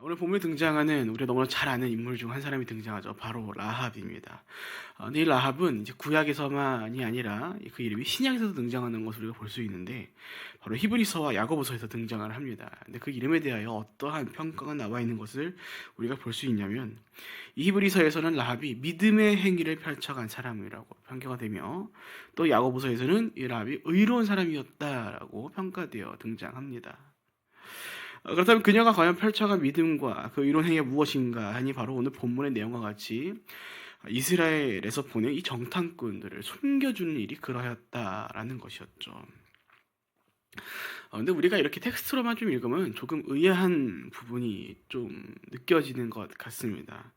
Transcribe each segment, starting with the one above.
오늘 본문에 등장하는 우리가 너무나 잘 아는 인물 중 한 사람이 등장하죠. 바로 라합입니다. 근데 이 라합은 이제 구약에서만이 아니라 그 이름이 신약에서도 등장하는 것을 우리가 볼 수 있는데 바로 히브리서와 야고보서에서 등장을 합니다. 근데 그 이름에 대하여 어떠한 평가가 나와 있는 것을 우리가 볼 수 있냐면 이 히브리서에서는 라합이 믿음의 행위를 펼쳐간 사람이라고 평가가 되며 또 야고보서에서는 이 라합이 의로운 사람이었다라고 평가되어 등장합니다. 그렇다면 그녀가 과연 펼쳐간 믿음과 그 이론 행위가 무엇인가 하니 바로 오늘 본문의 내용과 같이 이스라엘에서 보낸 이 정탐꾼들을 숨겨주는 일이 그러했다라는 것이었죠. 근데 우리가 이렇게 텍스트로만 좀 읽으면 조금 의아한 부분이 좀 느껴지는 것 같습니다.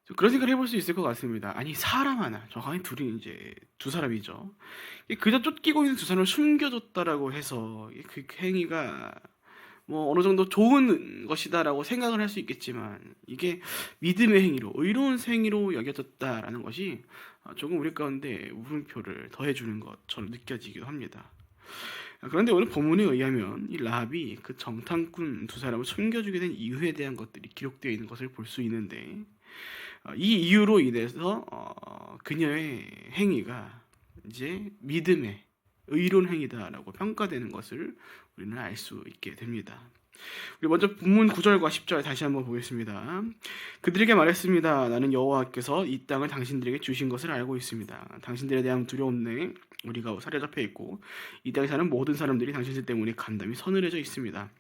좀 그런 생각을 해볼 수 있을 것 같습니다. 아니 사람 하나, 정확히 둘이 이제 두 사람이죠. 그저 쫓기고 있는 두 사람을 숨겨줬다라고 해서 그 행위가 뭐 어느 정도 좋은 것이다라고 생각을 할 수 있겠지만 이게 믿음의 행위로 의로운 행위로 여겨졌다라는 것이 조금 우리 가운데 물음표를 더해주는 것처럼 느껴지기도 합니다. 그런데 오늘 본문에 의하면 이 라합이 그 정탐꾼 두 사람을 숨겨주게 된 이유에 대한 것들이 기록되어 있는 것을 볼 수 있는데 이 이유로 인해서 그녀의 행위가 이제 믿음의 의로운 행위다라고 평가되는 것을 우리는 알 수 있게 됩니다. 우리 먼저 본문 9절과 10절 다시 한번 보겠습니다. 그들에게 말했습니다. 나는 여호와께서 이 땅을 당신들에게 주신 것을 알고 있습니다. 당신들에 대한 두려움에 우리가 사로잡혀 있고 이 땅에 사는 모든 사람들이 당신들 때문에 간담이 서늘해져 있습니다.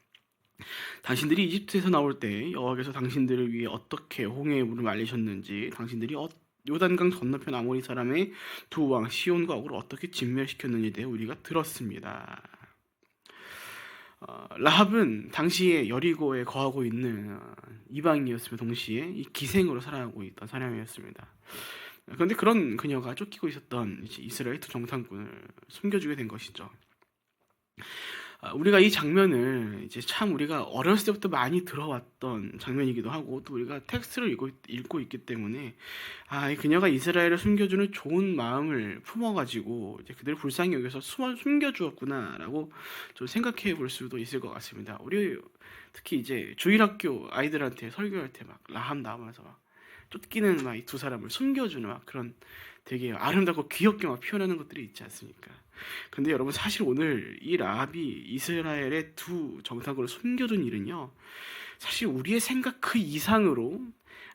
당신들이 이집트에서 나올 때 여호와께서 당신들을 위해 어떻게 홍해의 물을 말리셨는지 당신들이 요단강 건너편 아모리 사람의 두 왕 시온과 옥을 어떻게 진멸시켰는지에 대해 우리가 들었습니다. 라합은 당시에 여리고에 거하고 있는 이방인이었으며 동시에 이 기생으로 살아가고 있던 사람이었습니다. 그런데 그런 그녀가 쫓기고 있었던 이스라엘 두 정탐꾼을 숨겨주게 된 것이죠. 우리가 이 장면을 이제 참 우리가 어렸을 때부터 많이 들어왔던 장면이기도 하고 또 우리가 텍스트를 읽고 있기 때문에 이 그녀가 이스라엘을 숨겨주는 좋은 마음을 품어가지고 이제 그들을 불쌍히 여겨서 숨겨주었구나라고 좀 생각해 볼 수도 있을 것 같습니다. 우리 특히 이제 주일학교 아이들한테 설교할 때 막 라합 나오면서 막 쫓기는 막 이 두 사람을 숨겨주는 막 그런 되게 아름답고 귀엽게 막 표현하는 것들이 있지 않습니까? 근데 여러분 사실 오늘 이 라합이 이스라엘의 두 정탐꾼을 숨겨둔 일은요 사실 우리의 생각 그 이상으로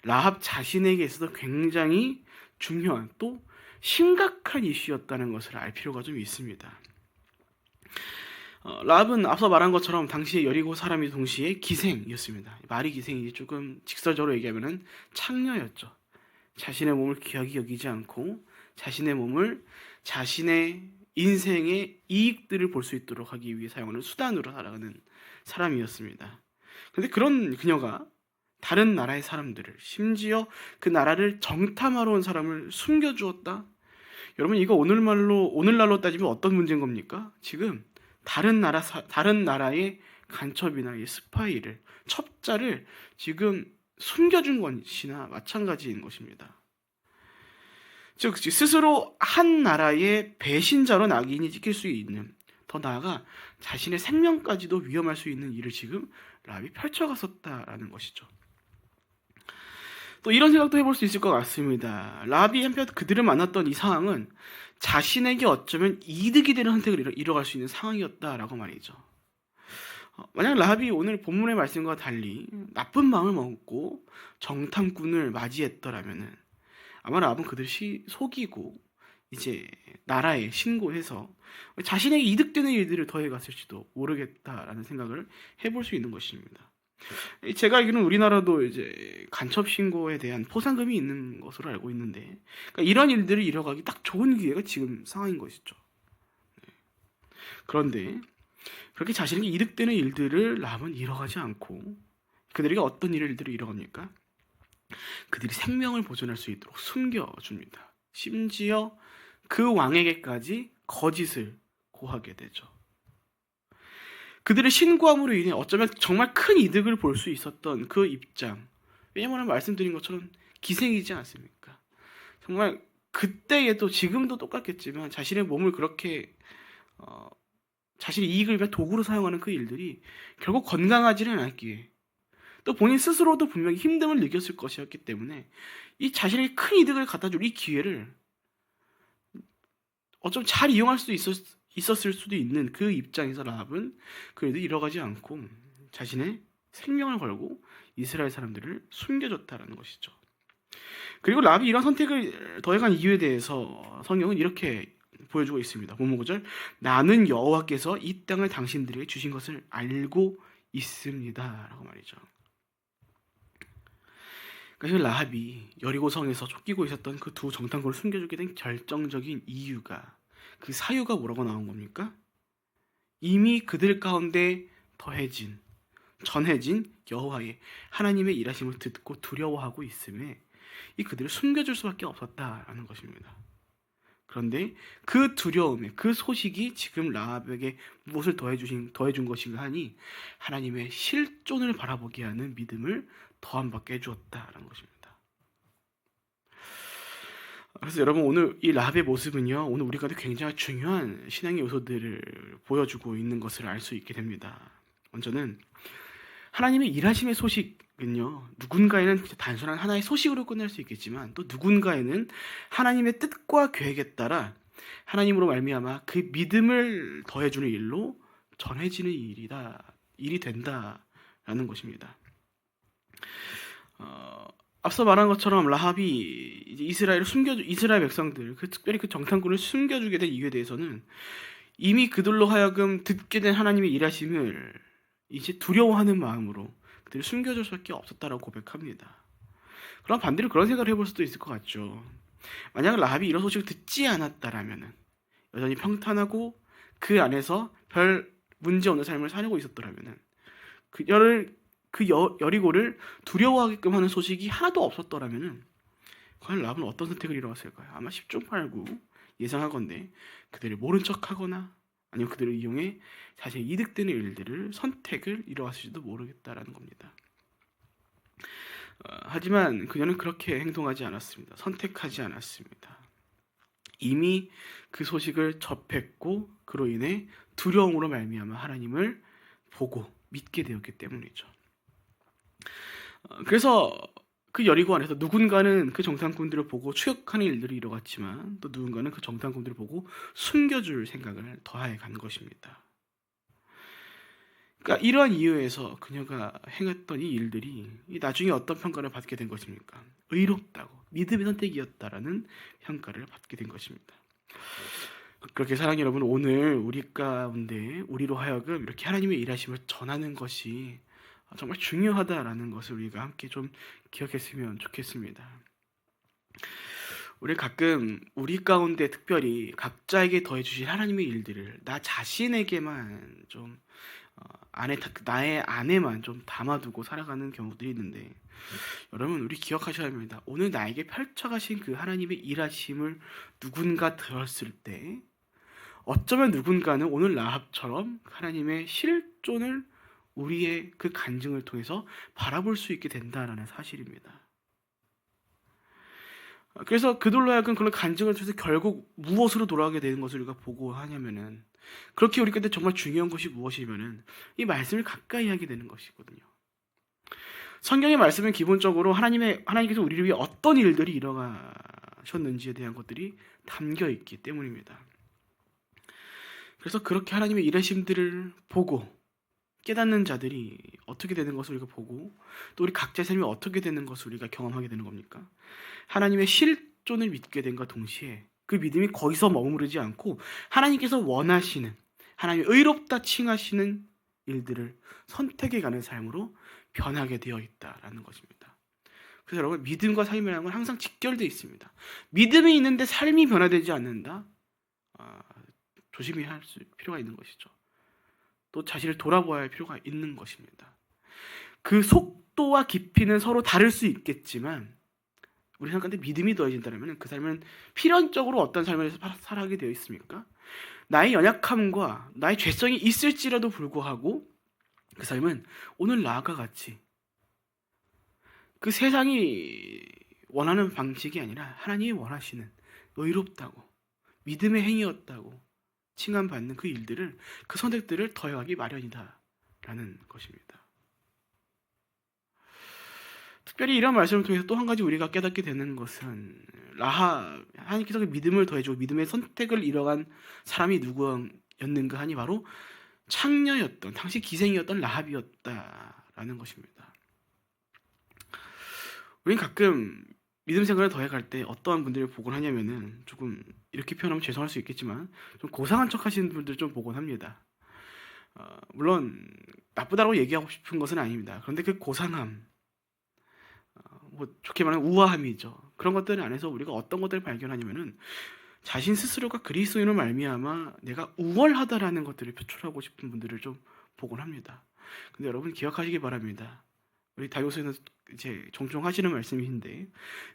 라합 자신에게서도 굉장히 중요한 또 심각한 이슈였다는 것을 알 필요가 좀 있습니다. 라합은 앞서 말한 것처럼 당시에 여리고 사람이 동시에 기생이었습니다. 말이 기생이지 조금 직설적으로 얘기하면 창녀였죠. 자신의 몸을 귀하게 여기지 않고 자신의 몸을 자신의 인생의 이익들을 볼 수 있도록 하기 위해 사용하는 수단으로 살아가는 사람이었습니다. 그런데 그런 그녀가 다른 나라의 사람들을 심지어 그 나라를 정탐하러 온 사람을 숨겨주었다? 여러분 이거 오늘날로 따지면 어떤 문제인 겁니까? 지금 다른 나라의 간첩이나 스파이를 첩자를 지금 숨겨준 것이나 마찬가지인 것입니다. 즉 스스로 한 나라의 배신자로 낙인이 찍힐 수 있는 더 나아가 자신의 생명까지도 위험할 수 있는 일을 지금 라합이 펼쳐갔었다라는 것이죠. 또 이런 생각도 해볼 수 있을 것 같습니다. 라합이 한편 그들을 만났던 이 상황은 자신에게 어쩌면 이득이 되는 선택을 이뤄갈 수 있는 상황이었다라고 말이죠. 만약 라합이 오늘 본문의 말씀과 달리 나쁜 마음을 먹고 정탐꾼을 맞이했더라면은 아마 라합은 그들이 속이고 이제 나라에 신고해서 자신에게 이득되는 일들을 더해갔을지도 모르겠다라는 생각을 해볼 수 있는 것입니다. 제가 알기로는 우리나라도 이제 간첩 신고에 대한 포상금이 있는 것으로 알고 있는데 그러니까 이런 일들을 이뤄가기 딱 좋은 기회가 지금 상황인 것이죠. 그런데 그렇게 자신에게 이득되는 일들을 라합은 이뤄가지 않고 그들에게 어떤 일들을 이뤄갑니까? 그들이 생명을 보존할 수 있도록 숨겨줍니다. 심지어 그 왕에게까지 거짓을 고하게 되죠. 그들의 신고함으로 인해 어쩌면 정말 큰 이득을 볼 수 있었던 그 입장. 왜냐하면 말씀드린 것처럼 기생이지 않습니까? 정말 그때에도 지금도 똑같겠지만 자신의 몸을 그렇게 자신의 이익을 위해 도구로 사용하는 그 일들이 결국 건강하지는 않기에 또 본인 스스로도 분명히 힘듦을 느꼈을 것이었기 때문에 이 자신에게 큰 이득을 갖다 줄 이 기회를 어쩜 잘 이용할 수 있었을 수도 있는 그 입장에서 라합은 그래도 잃어가지 않고 자신의 생명을 걸고 이스라엘 사람들을 숨겨줬다라는 것이죠. 그리고 라합이 이런 선택을 더해간 이유에 대해서 성경은 이렇게 보여주고 있습니다. 본문 9절, 나는 여호와께서 이 땅을 당신들에게 주신 것을 알고 있습니다 라고 말이죠. 그러니까 라합이 여리고성에서 쫓기고 있었던 그 두 정탐꾼을 숨겨주게 된 결정적인 이유가, 그 사유가 뭐라고 나온 겁니까? 이미 그들 가운데 전해진 여호와의 하나님의 일하심을 듣고 두려워하고 있음에 이 그들을 숨겨줄 수밖에 없었다라는 것입니다. 그런데 그 두려움에 그 소식이 지금 라합에게 무엇을 더해준 것인가 하니 하나님의 실존을 바라보게 하는 믿음을 더함받게 해주었다라는 것입니다. 그래서 여러분, 오늘 이 라합의 모습은요, 오늘 우리 가운데 굉장히 중요한 신앙의 요소들을 보여주고 있는 것을 알 수 있게 됩니다. 먼저는 하나님의 일하심의 소식은요, 누군가에는 단순한 하나의 소식으로 끝날 수 있겠지만 또 누군가에는 하나님의 뜻과 계획에 따라 하나님으로 말미암아 그 믿음을 더해주는 일로 전해지는 일이 된다라는 것입니다. 앞서 말한 것처럼 라합이 이스라엘 백성들, 특별히 그 정탐꾼을 숨겨주게 된 이유에 대해서는 이미 그들로 하여금 듣게 된 하나님의 일하심을 이제 두려워하는 마음으로 그들을 숨겨줄 수밖에 없었다라고 고백합니다. 그럼 반대로 그런 생각을 해볼 수도 있을 것 같죠. 만약 라합이 이런 소식을 듣지 않았다라면, 여전히 평탄하고 그 안에서 별 문제 없는 삶을 살고 있었더라면, 여리고를 두려워하게끔 하는 소식이 하나도 없었더라면 과연 라합은 어떤 선택을 이뤄왔을까요? 아마 10중 8구 예상하건대 그들을 모른 척하거나 아니면 그들을 이용해 자신이 이득되는 일들을 선택을 이뤄왔을지도 모르겠다라는 겁니다. 하지만 그녀는 그렇게 행동하지 않았습니다. 선택하지 않았습니다. 이미 그 소식을 접했고 그로 인해 두려움으로 말미암아 하나님을 보고 믿게 되었기 때문이죠. 그래서 그 여리고 안에서 누군가는 그 정탐꾼들을 보고 추격하는 일들이 일어났지만 또 누군가는 그 정탐꾼들을 보고 숨겨줄 생각을 더해 간 것입니다. 그러니까 이러한 이유에서 그녀가 행했던 이 일들이 나중에 어떤 평가를 받게 된 것입니까? 의롭다고, 믿음의 선택이었다라는 평가를 받게 된 것입니다. 그렇게 사랑하는 여러분, 오늘 우리 가운데 우리로 하여금 이렇게 하나님의 일하심을 전하는 것이 정말 중요하다라는 것을 우리가 함께 좀 기억했으면 좋겠습니다. 우리 가끔 우리 가운데 특별히 각자에게 더해주신 하나님의 일들을 나 자신에게만 좀 나의 안에만 좀 담아두고 살아가는 경우들이 있는데, 여러분, 우리 기억하셔야 합니다. 오늘 나에게 펼쳐가신 그 하나님의 일하심을 누군가 들었을 때 어쩌면 누군가는 오늘 라합처럼 하나님의 실존을 우리의 그 간증을 통해서 바라볼 수 있게 된다라는 사실입니다. 그래서 그들로 하여금 그런 간증을 통해서 결국 무엇으로 돌아가게 되는 것을 우리가 보고 하냐면은, 그렇게 우리 곁에 정말 중요한 것이 무엇이면은 이 말씀을 가까이 하게 되는 것이거든요. 성경의 말씀은 기본적으로 하나님께서 우리를 위해 어떤 일들이 일어나셨는지에 대한 것들이 담겨 있기 때문입니다. 그래서 그렇게 하나님의 일하심들을 보고 깨닫는 자들이 어떻게 되는 것을 우리가 보고, 또 우리 각자의 삶이 어떻게 되는 것을 우리가 경험하게 되는 겁니까? 하나님의 실존을 믿게 된과 동시에 그 믿음이 거기서 머무르지 않고 하나님께서 원하시는, 하나님의 의롭다 칭하시는 일들을 선택해가는 삶으로 변하게 되어 있다라는 것입니다. 그래서 여러분, 믿음과 삶이라는 건 항상 직결되어 있습니다. 믿음이 있는데 삶이 변화되지 않는다? 조심히 할 필요가 있는 것이죠. 또 자신을 돌아보아야 할 필요가 있는 것입니다. 그 속도와 깊이는 서로 다를 수 있겠지만 우리 삶 가운데 믿음이 더해진다면 그 삶은 필연적으로 어떤 삶을 살아가게 되어 있습니까? 나의 연약함과 나의 죄성이 있을지라도 불구하고 그 삶은 오늘 나아가 같이 그 세상이 원하는 방식이 아니라 하나님이 원하시는 의롭다고 믿음의 행위였다고 칭함받는 그 일들을, 그 선택들을 더해가기 마련이다라는 것입니다. 특별히 이런 말씀을 통해서 또 한 가지 우리가 깨닫게 되는 것은 하나님께서 그 믿음을 더해주고 믿음의 선택을 이뤄간 사람이 누구였는가 하니 바로 창녀였던, 당시 기생이었던 라합이었다라는 것입니다. 우리는 가끔 믿음 생활을 더해갈 때 어떠한 분들을 보곤 하냐면은, 조금 이렇게 표현하면 죄송할 수 있겠지만 좀 고상한 척 하시는 분들 좀 보곤 합니다. 물론 나쁘다고 얘기하고 싶은 것은 아닙니다. 그런데 그 고상함, 뭐 좋게 말하면 우아함이죠. 그런 것들 안에서 우리가 어떤 것들을 발견하냐면은 자신 스스로가 그리스도인으로 말미암아 내가 우월하다라는 것들을 표출하고 싶은 분들을 좀 보곤 합니다. 근데 여러분 기억하시기 바랍니다. 우리 다교수에는 이제 종종 하시는 말씀인데,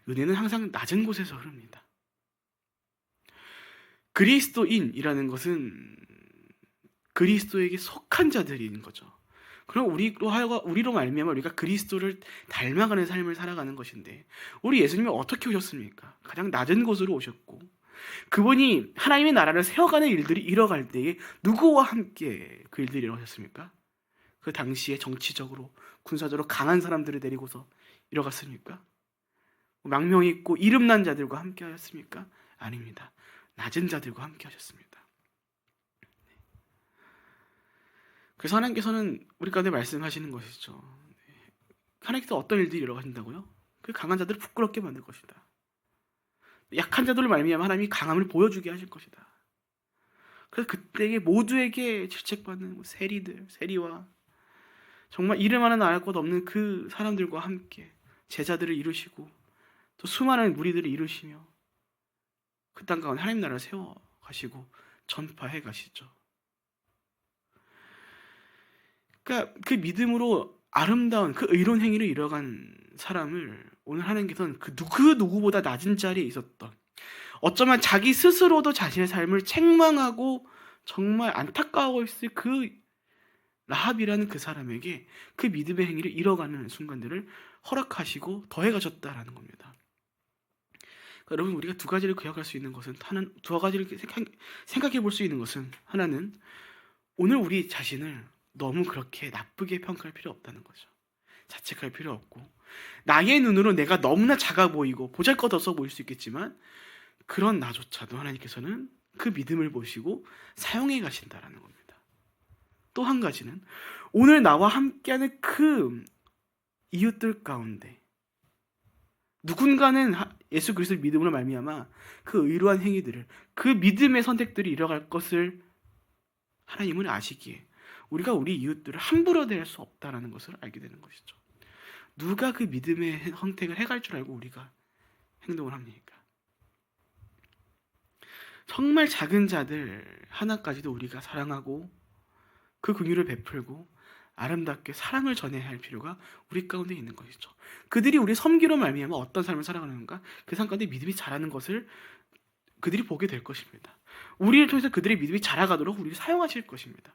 은혜는 항상 낮은 곳에서 흐릅니다. 그리스도인이라는 것은 그리스도에게 속한 자들인 거죠. 그럼 우리로 말미암아 우리가 그리스도를 닮아가는 삶을 살아가는 것인데, 우리 예수님이 어떻게 오셨습니까? 가장 낮은 곳으로 오셨고, 그분이 하나님의 나라를 세워가는 일들이 일어갈 때에 누구와 함께 그 일들이 일어나셨습니까? 그 당시에 정치적으로 군사적으로 강한 사람들을 데리고서 일어갔습니까? 망명 있고 이름난 자들과 함께 하셨습니까? 아닙니다. 낮은 자들과 함께 하셨습니다. 그래서 하나님께서는 우리 가운데 말씀하시는 것이죠. 하나님께서 어떤 일들이 일어나신다고요? 그 강한 자들을 부끄럽게 만들 것이다. 약한 자들을 말미암아 하나님이 강함을 보여주게 하실 것이다. 그래서 그때에 모두에게 질책받는 세리와 정말 이름하는 알 것 없는 그 사람들과 함께 제자들을 이루시고 또 수많은 무리들을 이루시며 그 땅 가운데 하나님 나라를 세워 가시고 전파해 가시죠. 그러니까 그 믿음으로 아름다운 그 의로운 행위를 이뤄간 사람을 오늘 하나님께서는 그 누구보다 낮은 자리에 있었던, 어쩌면 자기 스스로도 자신의 삶을 책망하고 정말 안타까워 있을 그 라합이라는 그 사람에게 그 믿음의 행위를 이뤄가는 순간들을 허락하시고 더해가셨다라는 겁니다. 그러니까 여러분, 우리가 두 가지를 기억할 수 있는 것은, 두 가지를 생각해 볼 수 있는 것은, 하나는 오늘 우리 자신을 너무 그렇게 나쁘게 평가할 필요 없다는 거죠. 자책할 필요 없고, 나의 눈으로 내가 너무나 작아 보이고 보잘것없어 보일 수 있겠지만 그런 나조차도 하나님께서는 그 믿음을 보시고 사용해 가신다라는 겁니다. 또 한 가지는 오늘 나와 함께하는 그 이웃들 가운데 누군가는 예수 그리스도의 믿음으로 말미암아 그 의로한 행위들을, 그 믿음의 선택들이 이뤄갈 것을 하나님은 아시기에 우리가 우리 이웃들을 함부로 대할 수 없다는 것을 알게 되는 것이죠. 누가 그 믿음의 선택을 해갈 줄 알고 우리가 행동을 합니까? 정말 작은 자들 하나까지도 우리가 사랑하고 그 긍휼을 베풀고 아름답게 사랑을 전해야 할 필요가 우리 가운데 있는 것이죠. 그들이 우리 섬기로 말미암아 어떤 삶을 살아가는가, 그 삶 가운데 믿음이 자라는 것을 그들이 보게 될 것입니다. 우리를 통해서 그들의 믿음이 자라가도록 우리를 사용하실 것입니다.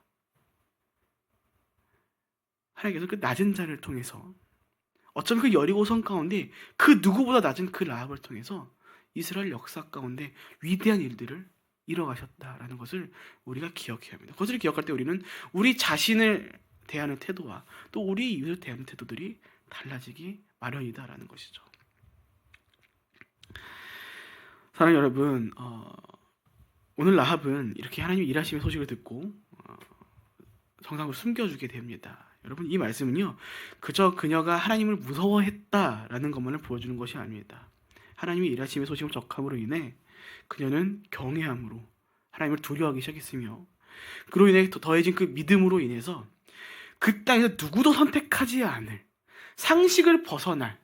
하나님께서 그 낮은 자를 통해서, 어쩌면 그 여리고성 가운데 그 누구보다 낮은 그 라합을 통해서 이스라엘 역사 가운데 위대한 일들을 이뤄가셨다라는 것을 우리가 기억해야 합니다. 그것을 기억할 때 우리는 우리 자신을 대하는 태도와 또 우리 이웃을 대하는 태도들이 달라지기 마련이다라는 것이죠. 사랑하는 여러분, 오늘 라합은 이렇게 하나님의 일하심의 소식을 듣고 성상을 숨겨주게 됩니다. 여러분, 이 말씀은요, 그저 그녀가 하나님을 무서워했다라는 것만을 보여주는 것이 아닙니다. 하나님의 일하심의 소식을 접함으로 인해 그녀는 경외함으로 하나님을 두려워하기 시작했으며, 그로 인해 더해진 그 믿음으로 인해서 그 땅에서 누구도 선택하지 않을 상식을 벗어날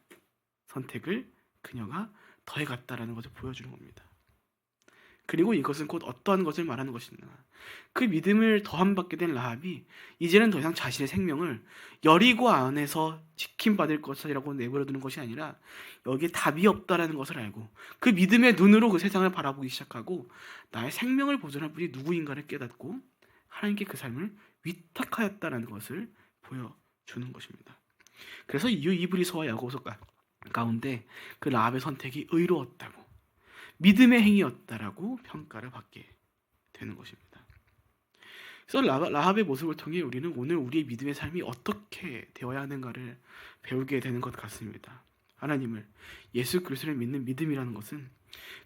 선택을 그녀가 더해갔다라는 것을 보여주는 겁니다. 그리고 이것은 곧 어떠한 것을 말하는 것인가, 그 믿음을 더함받게 된 라합이 이제는 더 이상 자신의 생명을 여리고 안에서 지킴받을 것이라고 내버려두는 것이 아니라 여기에 답이 없다라는 것을 알고 그 믿음의 눈으로 그 세상을 바라보기 시작하고 나의 생명을 보존할 분이 누구인가를 깨닫고 하나님께 그 삶을 위탁하였다라는 것을 보여주는 것입니다. 그래서 이브리서와 야고보서 가운데 그 라합의 선택이 의로웠다고, 믿음의 행위였다라고 평가를 받게 되는 것입니다. 그래서 라합의 모습을 통해 우리는 오늘 우리의 믿음의 삶이 어떻게 되어야 하는가를 배우게 되는 것 같습니다. 하나님을, 예수 그리스도를 믿는 믿음이라는 것은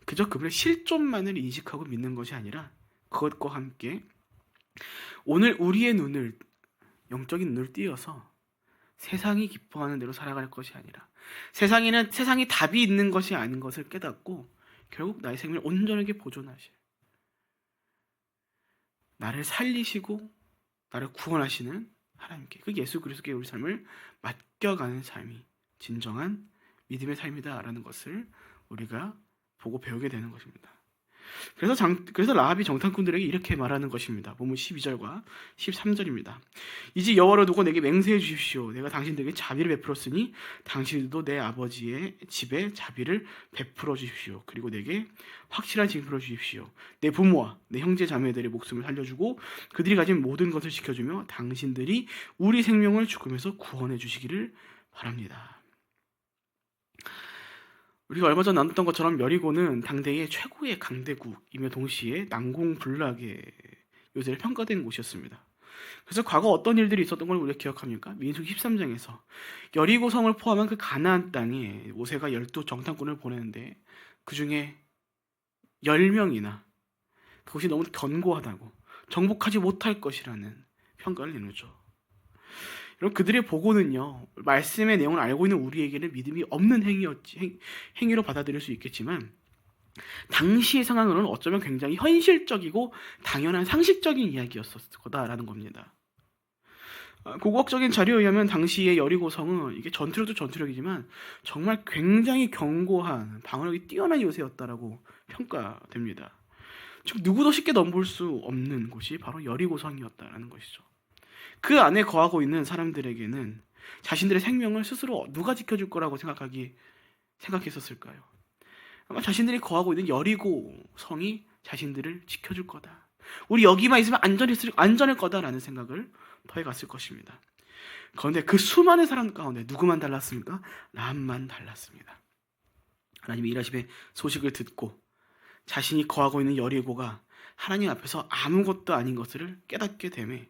그저 그분의 실존만을 인식하고 믿는 것이 아니라 그것과 함께 오늘 우리의 눈을, 영적인 눈을 띄어서 세상이 기뻐하는 대로 살아갈 것이 아니라 세상에는 세상이 답이 있는 것이 아닌 것을 깨닫고 결국 나의 생명을 온전하게 보존하실, 나를 살리시고 나를 구원하시는 하나님께, 그 예수 그리스도께 우리 삶을 맡겨가는 삶이 진정한 믿음의 삶이다라는 것을 우리가 보고 배우게 되는 것입니다. 그래서 라합이 정탐꾼들에게 이렇게 말하는 것입니다. 본문 12절과 13절입니다. 이제 여호와를 두고 내게 맹세해 주십시오. 내가 당신들에게 자비를 베풀었으니 당신들도 내 아버지의 집에 자비를 베풀어 주십시오. 그리고 내게 확실한 징표를 주십시오. 내 부모와 내 형제 자매들의 목숨을 살려주고 그들이 가진 모든 것을 지켜주며 당신들이 우리 생명을 죽음에서 구원해 주시기를 바랍니다. 우리가 얼마 전 나눴던 것처럼 여리고는 당대의 최고의 강대국이며 동시에 난공불락의 요새를 평가된 곳이었습니다. 그래서 과거 어떤 일들이 있었던 걸 우리가 기억합니까? 민수기 13장에서 여리고 성을 포함한 그 가나안 땅에 모세가 12 정탐꾼을 보내는데 그 중에 10명이나 그것이 너무 견고하다고, 정복하지 못할 것이라는 평가를 내놓죠. 여러분, 그들의 보고는요, 말씀의 내용을 알고 있는 우리에게는 믿음이 없는 행위로 받아들일 수 있겠지만 당시의 상황으로는 어쩌면 굉장히 현실적이고 당연한 상식적인 이야기였을 거다라는 겁니다. 고고학적인 자료에 의하면 당시의 여리고성은 이게 전투력도 전투력이지만 정말 굉장히 견고한 방어력이 뛰어난 요새였다라고 평가됩니다. 즉 누구도 쉽게 넘볼 수 없는 곳이 바로 여리고성이었다라는 것이죠. 그 안에 거하고 있는 사람들에게는 자신들의 생명을 스스로 누가 지켜줄 거라고 생각했었을까요? 아마 자신들이 거하고 있는 여리고 성이 자신들을 지켜줄 거다, 우리 여기만 있으면 안전할 거다라는 생각을 더해갔을 것입니다. 그런데 그 수많은 사람 가운데 누구만 달랐습니까? 라합만 달랐습니다. 하나님의 일하심의 소식을 듣고 자신이 거하고 있는 여리고가 하나님 앞에서 아무것도 아닌 것을 깨닫게 되매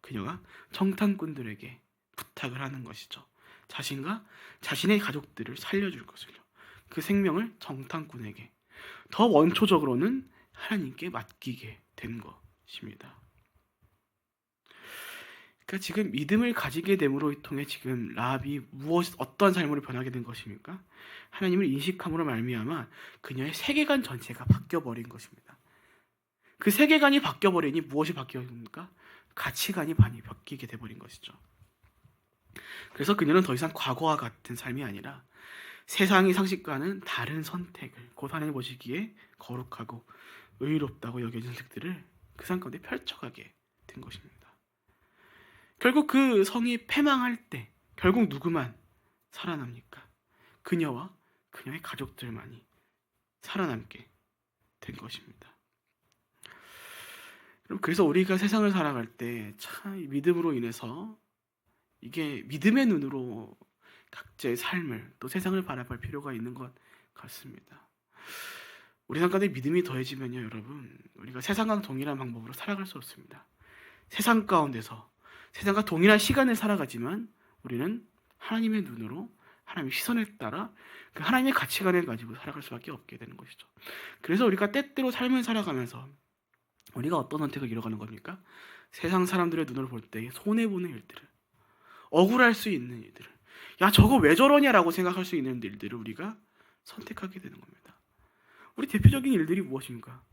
그녀가 정탐꾼들에게 부탁을 하는 것이죠. 자신과 자신의 가족들을 살려줄 것을요. 그 생명을 정탐꾼에게, 더 원초적으로는 하나님께 맡기게 된 것입니다. 그러니까 지금 믿음을 가지게 됨으로 통해 지금 라합이 어떤 삶으로 변하게 된 것입니까? 하나님을 인식함으로 말미암아 그녀의 세계관 전체가 바뀌어버린 것입니다. 그 세계관이 바뀌어버리니 무엇이 바뀌었습니까? 가치관이 많이 바뀌게 돼버린 것이죠. 그래서 그녀는 더 이상 과거와 같은 삶이 아니라 세상의 상식과는 다른 선택을, 곧 하나님 보시기에 거룩하고 의롭다고 여겨진 선택들을 그 삶 가운데 펼쳐가게 된 것입니다. 결국 그 성이 패망할 때 결국 누구만 살아납니까? 그녀와 그녀의 가족들만이 살아남게 된 것입니다. 그래서 우리가 세상을 살아갈 때 참 믿음으로 인해서 이게 믿음의 눈으로 각자의 삶을, 또 세상을 바라볼 필요가 있는 것 같습니다. 우리 삶 가운데 믿음이 더해지면요, 여러분, 우리가 세상과 동일한 방법으로 살아갈 수 없습니다. 세상 가운데서 세상과 동일한 시간을 살아가지만 우리는 하나님의 눈으로, 하나님의 시선에 따라 그 하나님의 가치관을 가지고 살아갈 수밖에 없게 되는 것이죠. 그래서 우리가 때때로 삶을 살아가면서 우리가 어떤 선택을 이뤄가는 겁니까? 세상 사람들의 눈으로 볼 때 손해보는 일들을, 억울할 수 있는 일들을, 야 저거 왜 저러냐라고 생각할 수 있는 일들을 우리가 선택하게 되는 겁니다. 우리 대표적인 일들이 무엇입니까?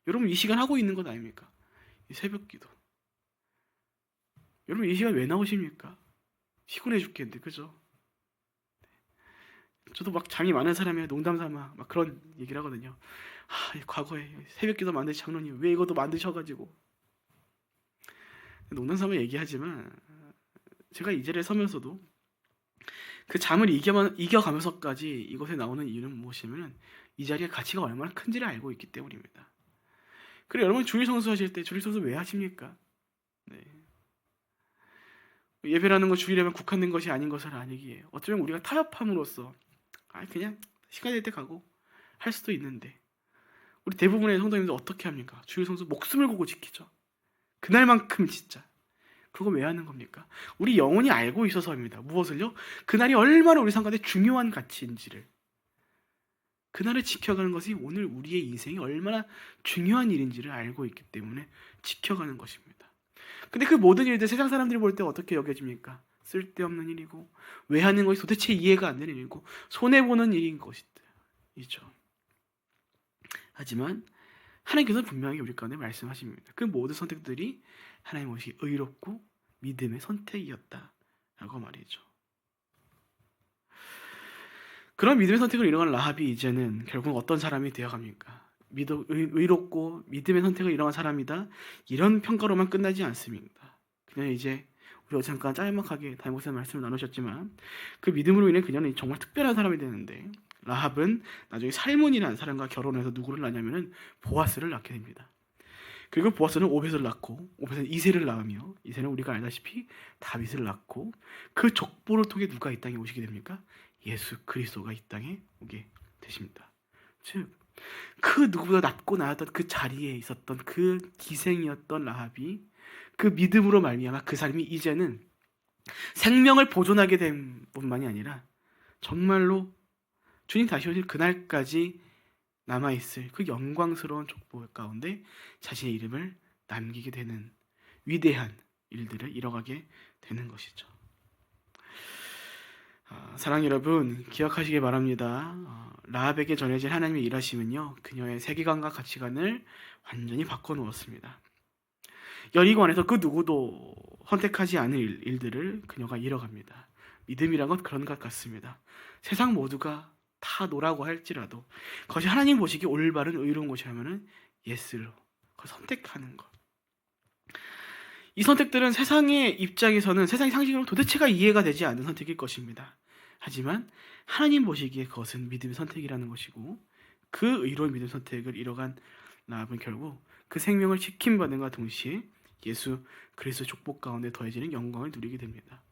여러분 이 시간 하고 있는 것 아닙니까? 이 새벽기도. 여러분 이 시간 왜 나오십니까? 피곤해 죽겠는데, 그죠? 저도 막 잠이 많은 사람이에요. 농담 삼아 막 그런 얘기를 하거든요. 과거에 새벽기도 만드신 장로님 왜 이것도 만드셔가지고. 농담 삼아 얘기하지만 제가 이 자리에 서면서도 그 잠을 이겨가면서까지 이곳에 나오는 이유는 무엇이냐면 이 자리의 가치가 얼마나 큰지를 알고 있기 때문입니다. 그리고 여러분 주일 성수 하실 때 주일 성수 왜 하십니까? 네. 예배라는 건 주일에만 국한된 것이 아닌 것을 아니기에 어쩌면 우리가 타협함으로써 그냥 시간 될 때 가고 할 수도 있는데, 우리 대부분의 성도님들 어떻게 합니까? 주일 성수 목숨을 걸고 지키죠. 그날만큼 진짜 그거 왜 하는 겁니까? 우리 영혼이 알고 있어서입니다. 무엇을요? 그날이 얼마나 우리 삶 가운데 중요한 가치인지를, 그날을 지켜가는 것이 오늘 우리의 인생이 얼마나 중요한 일인지를 알고 있기 때문에 지켜가는 것입니다. 근데 그 모든 일들 세상 사람들이 볼 때 어떻게 여겨집니까? 쓸데없는 일이고, 왜 하는 것이 도대체 이해가 안 되는 일이고, 손해보는 일인 것이죠. 하지만 하나님께서는 분명히 우리 가운데 말씀하십니다. 그 모든 선택들이 하나님 것이 의롭고 믿음의 선택이었다라고 말이죠. 그런 믿음의 선택을 이뤄간 라합이 이제는 결국 어떤 사람이 되어갑니까? 의롭고 믿음의 선택을 이뤄간 사람이다, 이런 평가로만 끝나지 않습니다. 그냥 이제 우리가 잠깐 짤막하게 담임목사님 말씀을 나누셨지만 그 믿음으로 인해 그녀는 정말 특별한 사람이 되는데, 라합은 나중에 살몬이라는 사람과 결혼해서 누구를 낳냐면은 보아스를 낳게 됩니다. 그리고 보아스는 오벳을 낳고, 오벳은 이새를 낳으며, 이새는 우리가 알다시피 다윗을 낳고, 그 족보를 통해 누가 이 땅에 오시게 됩니까? 예수 그리스도가 이 땅에 오게 되십니다. 즉, 그 누구보다 낮고 나았던 그 자리에 있었던 그 기생이었던 라합이 그 믿음으로 말미암아 그 사람이 이제는 생명을 보존하게 된 뿐만이 아니라 정말로 주님 다시 오실 그날까지 남아있을 그 영광스러운 족보 가운데 자신의 이름을 남기게 되는 위대한 일들을 이뤄가게 되는 것이죠. 사랑 여러분, 기억하시기 바랍니다. 라합에게 전해진 하나님의 일하심은요, 그녀의 세계관과 가치관을 완전히 바꿔놓았습니다. 여리고 안에서 그 누구도 선택하지 않은 일들을 그녀가 이뤄갑니다. 믿음이란 건 그런 것 같습니다. 세상 모두가 다 노라고 할지라도 그것이 하나님 보시기에 올바른 의로운 것이라면 예스로 선택하는 것. 이 선택들은 세상의 입장에서는, 세상의 상식으로 도대체가 이해가 되지 않는 선택일 것입니다. 하지만 하나님 보시기에 그것은 믿음의 선택이라는 것이고, 그 의로운 믿음 선택을 이뤄간 라합은 결국 그 생명을 지킴받는과 동시에 예수 그리스도 족복 가운데 더해지는 영광을 누리게 됩니다.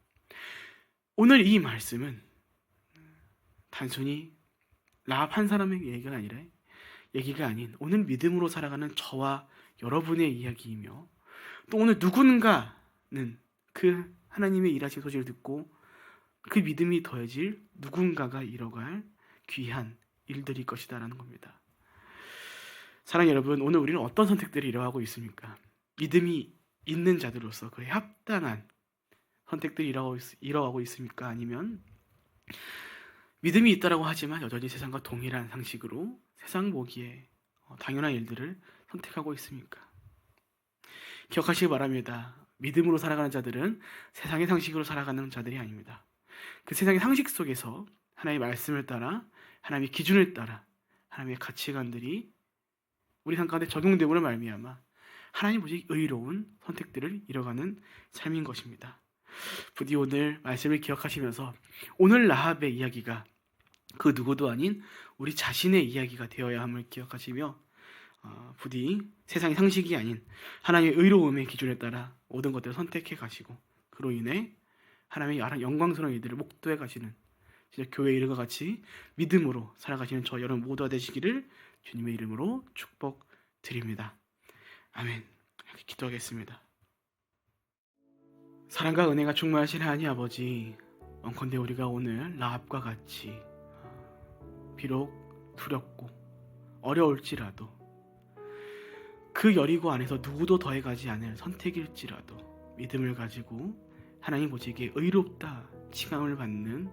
오늘 이 말씀은 단순히 라합 한 사람의 얘기가 아닌 오늘 믿음으로 살아가는 저와 여러분의 이야기이며, 또 오늘 누군가는 그 하나님의 일하신 소식을 듣고 그 믿음이 더해질 누군가가 이뤄갈 귀한 일들일 것이다라는 겁니다. 사랑 여러분, 오늘 우리는 어떤 선택들을 이뤄가고 있습니까? 믿음이 있는 자들로서 그에 합당한 선택들을 이뤄가고 있습니까? 아니면 믿음이 있다라고 하지만 여전히 세상과 동일한 상식으로 세상 보기에 당연한 일들을 선택하고 있습니까? 기억하시기 바랍니다. 믿음으로 살아가는 자들은 세상의 상식으로 살아가는 자들이 아닙니다. 그 세상의 상식 속에서 하나님의 말씀을 따라, 하나님의 기준을 따라 하나님의 가치관들이 우리 삶 가운데 적용됨으로 말미암아 하나님 보시기 의로운 선택들을 이뤄가는 삶인 것입니다. 부디 오늘 말씀을 기억하시면서 오늘 라합의 이야기가 그 누구도 아닌 우리 자신의 이야기가 되어야 함을 기억하시며, 부디 세상의 상식이 아닌 하나님의 의로움의 기준에 따라 모든 것들을 선택해 가시고, 그로 인해 하나님의 영광스러운 일들을 목도해 가시는 진짜 교회 이름과 같이 믿음으로 살아가시는 저 여러분 모두가 되시기를 주님의 이름으로 축복드립니다. 아멘. 이렇게 기도하겠습니다. 사랑과 은혜가 충만하신 하나님 아버지, 원컨대 우리가 오늘 라합과 같이 비록 두렵고 어려울지라도, 그 여리고 안에서 누구도 더해가지 않을 선택일지라도 믿음을 가지고 하나님 보시기에 의롭다 칭함을 받는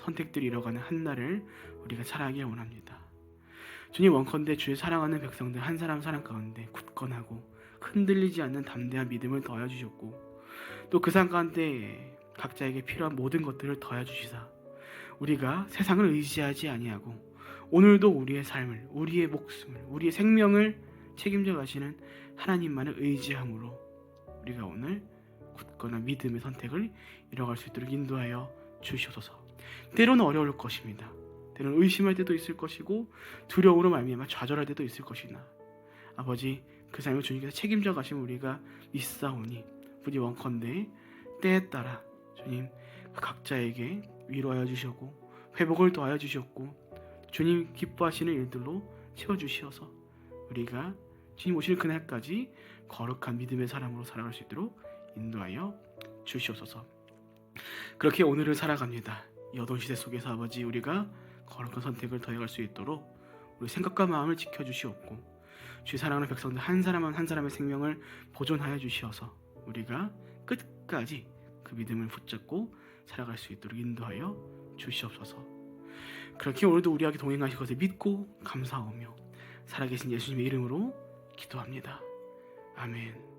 선택들이 이뤄가는 한날을 우리가 살아가길 원합니다. 주님, 원컨대 주의 사랑하는 백성들 한 사람 가운데 굳건하고 흔들리지 않는 담대한 믿음을 더하여 주셨고, 또 그 삶 가운데 각자에게 필요한 모든 것들을 더하여 주시사 우리가 세상을 의지하지 아니하고 오늘도 우리의 삶을, 우리의 목숨을, 우리의 생명을 책임져 가시는 하나님만을 의지함으로 우리가 오늘 굳건한 믿음의 선택을 이뤄갈 수 있도록 인도하여 주시옵소서. 때로는 어려울 것입니다. 때로는 의심할 때도 있을 것이고 두려움으로 말미암아 좌절할 때도 있을 것이나, 아버지 그 삶을 주님께서 책임져 가시면 우리가 믿사오니 부디 원컨대 때에 따라 주님 각자에게 위로하여 주시고 회복을 더하여 주셨고 주님 기뻐하시는 일들로 채워주시어서 우리가 주님 오실 그날까지 거룩한 믿음의 사람으로 살아갈 수 있도록 인도하여 주시옵소서. 그렇게 오늘을 살아갑니다. 이 어두운 시대 속에서 아버지, 우리가 거룩한 선택을 더해갈 수 있도록 우리 생각과 마음을 지켜주시옵고, 주의 사랑하는 백성들 한 사람 한 사람의 생명을 보존하여 주시어서 우리가 끝까지 그 믿음을 붙잡고 살아갈 수 있도록 인도하여 주시옵소서. 그렇게 오늘도 우리에게 동행하실 것을 믿고 감사하며 살아계신 예수님의 이름으로 기도합니다. 아멘.